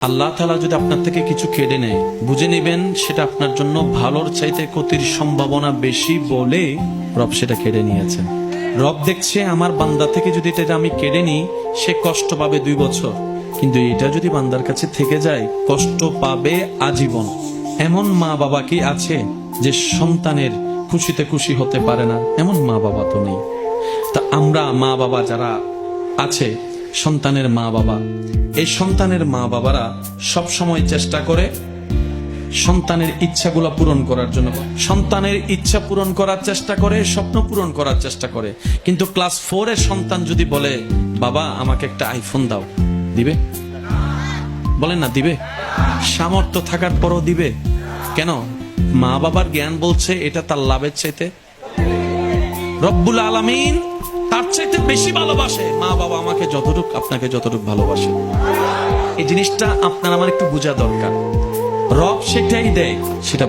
আল্লাহ তাআলা যদি আপনার থেকে কিছু কেড়ে নেয়, বুঝে নেবেন সেটা আপনার জন্য ভালোর চাইতে ক্ষতির সম্ভাবনা বেশি বলে রব সেটা কেড়ে নিয়েছেন। রব দেখছে আমার বান্দা থেকে যদি এটা আমি কেড়ে নিই, সে কষ্ট পাবে 2 বছর, কিন্তু এটা যদি বান্দার কাছে থেকে যায় কষ্ট পাবে আজীবন। এমন মা বাবা কি আছে যে সন্তানের খুশিতে খুশি হতে পারে না? এমন মা বাবা তো নেই। তা আমরা মা বাবা যারা আছে, সন্তানের মা বাবা, এই সন্তানের মা বাবারা সব সময় চেষ্টা করে সন্তানের ইচ্ছাগুলো পূরণ করার জন্য। সন্তানের ইচ্ছা পূরণ করার চেষ্টা করে, স্বপ্ন পূরণ করার চেষ্টা করে। কিন্তু ক্লাস 4 এর সন্তান যদি বলে, বাবা আমাকে একটা আইফোন দাও, দিবে? বলেন না, দিবে? সামর্থ্য থাকার পরও দিবে? কেন? মা বাবার জ্ঞান বলছে এটা তার লাভের চাইতে রব্বুল আলামিন তার চাইতে বেশি ভালোবাসে। মা বাবা আমাকে যতটুকু আপনাকে যতটুকু ভালোবাসে, এই জিনিসটা আপনার আমার একটু বোঝা দরকার। রব সেটাই দেয়, সেটা